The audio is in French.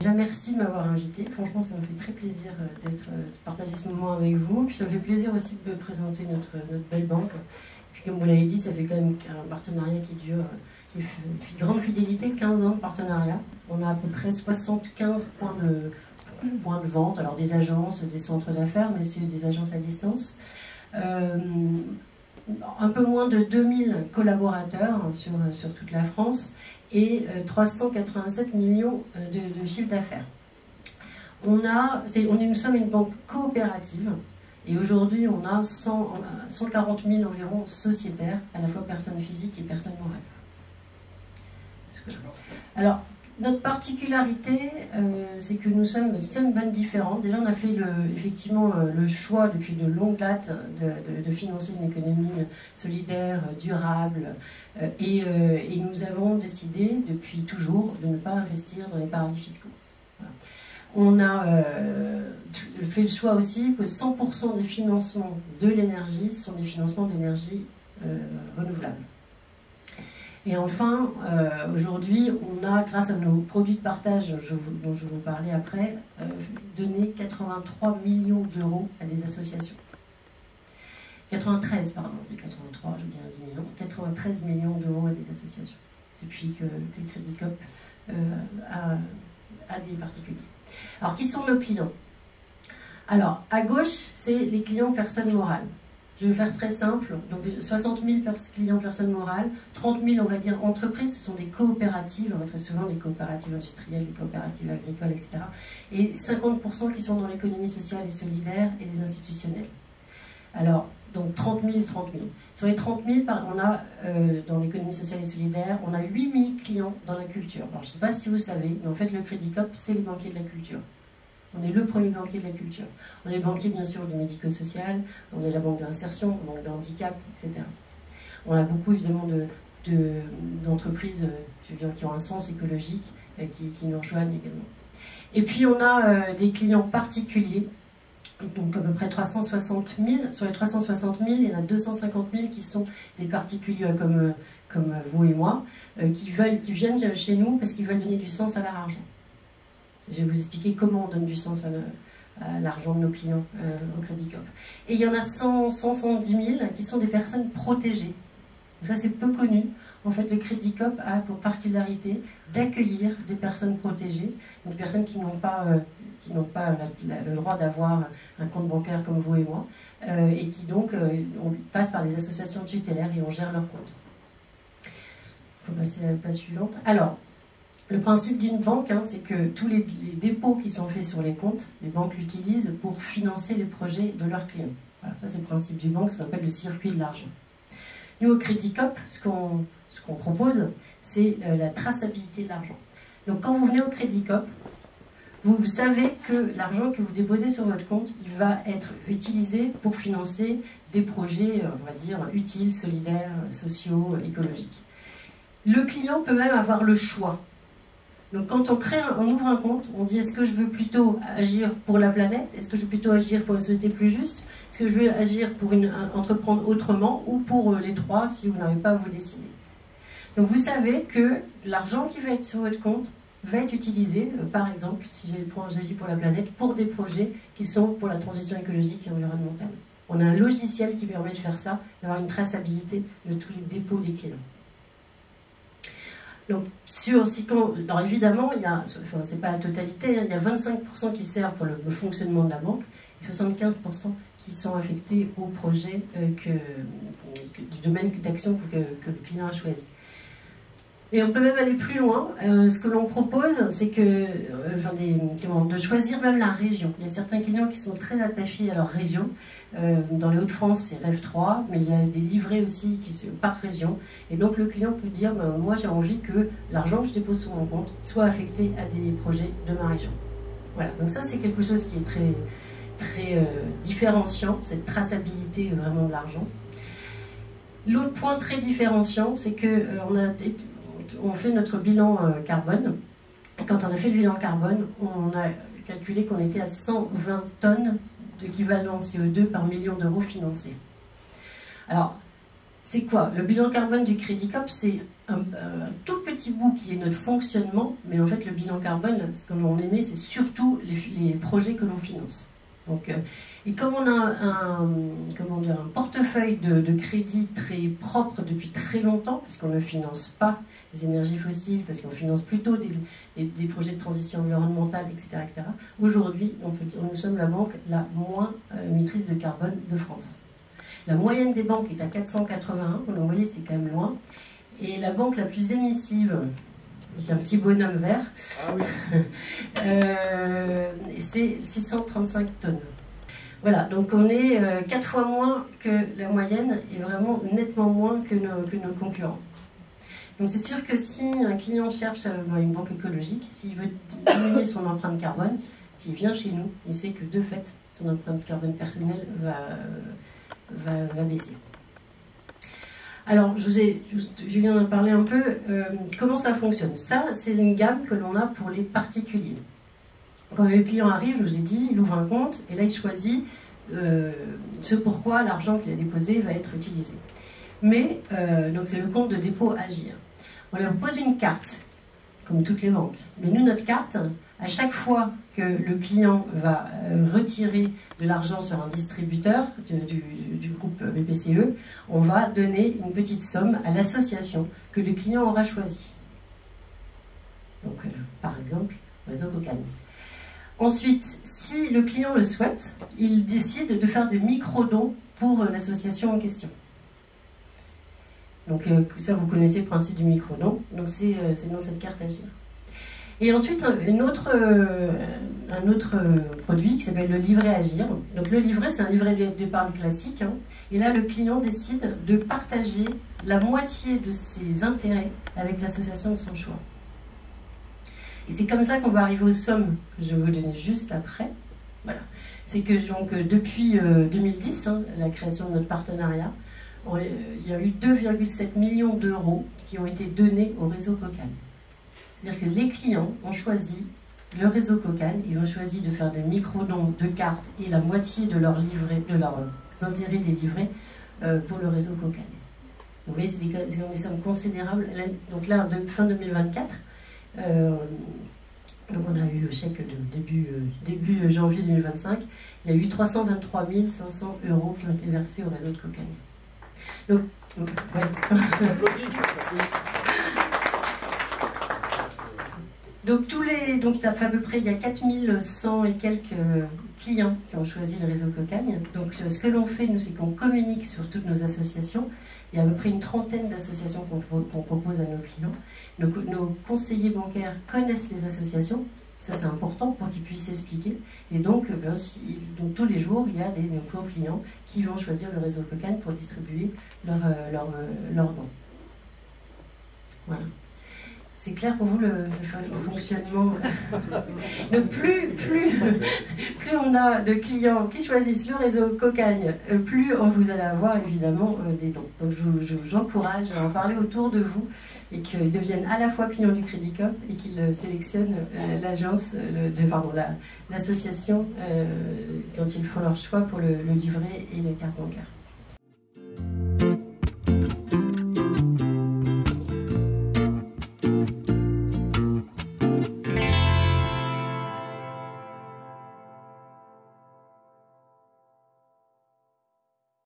Déjà, merci de m'avoir invité. Franchement, ça me fait très plaisir de partager ce moment avec vous. Puis ça me fait plaisir aussi de me présenter notre belle banque. Puis comme vous l'avez dit, ça fait quand même un partenariat qui dure, qui fait une grande fidélité, 15 ans de partenariat. On a à peu près 75 points de vente, alors des agences, des centres d'affaires, mais aussi des agences à distance. Un peu moins de 2000 collaborateurs sur toute la France et 387 millions de chiffre d'affaires. Nous sommes une banque coopérative et aujourd'hui on a 140 000 environ sociétaires, à la fois personnes physiques et personnes morales. Alors, notre particularité, c'est que nous sommes une banque différente. Déjà, on a fait effectivement le choix depuis de longue date de financer une économie solidaire, durable, et nous avons décidé depuis toujours de ne pas investir dans les paradis fiscaux. Voilà. On a fait le choix aussi que 100% des financements de l'énergie sont des financements d'énergie renouvelable. Et enfin, aujourd'hui, on a, grâce à nos produits de partage dont je vais vous parler après, donné 83 millions d'euros à des associations. 93, pardon, 83, je dirais 10 millions, 93 millions d'euros à des associations, depuis que le Crédit Coop a des particuliers. Alors, qui sont nos clients? Alors, à gauche, c'est les clients personnes morales. Je vais faire très simple, donc 60 000 clients personnes morales, 30 000 on va dire entreprises, ce sont des coopératives, on a très souvent des coopératives industrielles, des coopératives agricoles, etc. Et 50% qui sont dans l'économie sociale et solidaire et les institutionnels. Alors, donc 30 000, 30 000. Sur les 30 000, on a, dans l'économie sociale et solidaire, on a 8 000 clients dans la culture. Alors je ne sais pas si vous savez, mais en fait le Crédit Coop, c'est les banquiers de la culture. On est le premier banquier de la culture. On est banquier, bien sûr, du médico-social, on est la banque d'insertion, la banque de handicap, etc. On a beaucoup, évidemment, d'entreprises qui ont un sens écologique, qui nous rejoignent également. Et puis, on a des clients particuliers, donc à peu près 360 000. Sur les 360 000, il y en a 250 000 qui sont des particuliers comme vous et moi, qui viennent chez nous parce qu'ils veulent donner du sens à leur argent. Je vais vous expliquer comment on donne du sens à l'argent de nos clients au Crédit Coop. Et il y en a 170 000 qui sont des personnes protégées. Donc ça, c'est peu connu. En fait, le Crédit Coop a pour particularité d'accueillir des personnes protégées, donc des personnes qui n'ont pas le droit d'avoir un compte bancaire comme vous et moi, et qui donc on passe par des associations tutélaires et on gère leur compte. Il faut passer à la page suivante. Alors, le principe d'une banque, c'est que tous les dépôts qui sont faits sur les comptes, les banques l'utilisent pour financer les projets de leurs clients. Voilà, ça c'est le principe d'une banque, ce qu'on appelle le circuit de l'argent. Nous, au Crédit Coop, ce qu'on propose, c'est la traçabilité de l'argent. Donc quand vous venez au Crédit Coop, vous savez que l'argent que vous déposez sur votre compte, il va être utilisé pour financer des projets, on va dire, utiles, solidaires, sociaux, écologiques. Le client peut même avoir le choix. Donc quand on ouvre un compte, on dit est-ce que je veux plutôt agir pour la planète? Est-ce que je veux plutôt agir pour une société plus juste? Est-ce que je veux agir pour entreprendre autrement? Ou pour les trois, si vous n'arrivez pas à vous décider? Donc vous savez que l'argent qui va être sur votre compte va être utilisé, par exemple, si j'agis pour la planète, pour des projets qui sont pour la transition écologique et environnementale. On a un logiciel qui permet de faire ça, d'avoir une traçabilité de tous les dépôts des clients. Donc, alors évidemment, c'est pas la totalité, il y a 25% qui servent pour le fonctionnement de la banque et 75% qui sont affectés au projet du domaine d'action que le client a choisi. Et on peut même aller plus loin. Ce que l'on propose, c'est de choisir même la région. Il y a certains clients qui sont très attachés à leur région. Dans les Hauts-de-France, c'est Rêve 3, mais il y a des livrets aussi qui sont par région. Et donc le client peut dire, moi j'ai envie que l'argent que je dépose sur mon compte soit affecté à des projets de ma région. Voilà, donc ça c'est quelque chose qui est très, très différenciant, cette traçabilité vraiment de l'argent. L'autre point très différenciant, c'est que on fait notre bilan carbone. Et quand on a fait le bilan carbone, on a calculé qu'on était à 120 tonnes d'équivalent CO2 par million d'euros financés. Alors, c'est quoi? Le bilan carbone du Crédit Coop, c'est un tout petit bout qui est notre fonctionnement, mais en fait le bilan carbone, ce qu'on émet, c'est surtout les projets que l'on finance. Donc, et comme on a un portefeuille de crédit très propre depuis très longtemps, parce qu'on ne finance pas les énergies fossiles, parce qu'on finance plutôt des projets de transition environnementale, etc., etc. Aujourd'hui, nous sommes la banque la moins émettrice de carbone de France. La moyenne des banques est à 481, vous voyez, c'est quand même loin. Et la banque la plus émissive, avec un petit bonhomme vert, c'est 635 tonnes. Voilà, donc on est 4 fois moins que la moyenne et vraiment nettement moins que nos concurrents. Donc c'est sûr que si un client cherche une banque écologique, s'il veut diminuer son empreinte carbone, s'il vient chez nous, il sait que de fait, son empreinte carbone personnelle va baisser. Alors, je viens d'en parler un peu. Comment ça fonctionne? Ça, c'est une gamme que l'on a pour les particuliers. Quand le client arrive, je vous ai dit, il ouvre un compte et là, il choisit ce pourquoi l'argent qu'il a déposé va être utilisé. Mais, donc c'est le compte de dépôt Agir. On leur pose une carte, comme toutes les banques. Mais nous, notre carte, à chaque fois que le client va retirer de l'argent sur un distributeur du groupe BPCE, on va donner une petite somme à l'association que le client aura choisie. Donc, par exemple, Réseau Cocagne. Ensuite, si le client le souhaite, il décide de faire des micro-dons pour l'association en question. Donc, ça, vous connaissez le principe du micro-don. Donc, c'est dans cette carte Agir. Et ensuite, un autre produit qui s'appelle le livret Agir. Donc le livret, c'est un livret d'épargne classique. Hein. Et là, le client décide de partager la moitié de ses intérêts avec l'association de son choix. Et c'est comme ça qu'on va arriver aux sommes que je vais vous donner juste après. Voilà. C'est que donc, depuis 2010, hein, la création de notre partenariat, il y a eu 2,7 millions d'euros qui ont été donnés au réseau Cocagne. C'est-à-dire que les clients ont choisi le réseau Cocagne, ils ont choisi de faire des micro-dons de cartes et la moitié de leurs intérêts des livrets pour le réseau Cocagne. Vous voyez, c'est des sommes considérables. Donc là, fin 2024, donc on a eu le chèque de début janvier 2025, il y a eu 323 500 euros qui ont été versés au réseau de Cocagne. Donc, ouais. Donc ça fait à peu près, il y a 4100 et quelques clients qui ont choisi le réseau Cocagne. Donc ce que l'on fait, nous, c'est qu'on communique sur toutes nos associations. Il y a à peu près une trentaine d'associations qu'on propose à nos clients. Nos conseillers bancaires connaissent les associations. Ça, c'est important pour qu'ils puissent s'expliquer. Et donc, donc, tous les jours, il y a nos clients qui vont choisir le réseau Cocagne pour distribuer leurs dons. Voilà. C'est clair pour vous le fonctionnement? Donc plus on a de clients qui choisissent le réseau Cocagne, plus vous allez avoir évidemment des dons. Donc j'encourage à en parler autour de vous et qu'ils deviennent à la fois clients du Crédit Coop et qu'ils sélectionnent l'association quand ils font leur choix pour le livret et les cartes bancaires.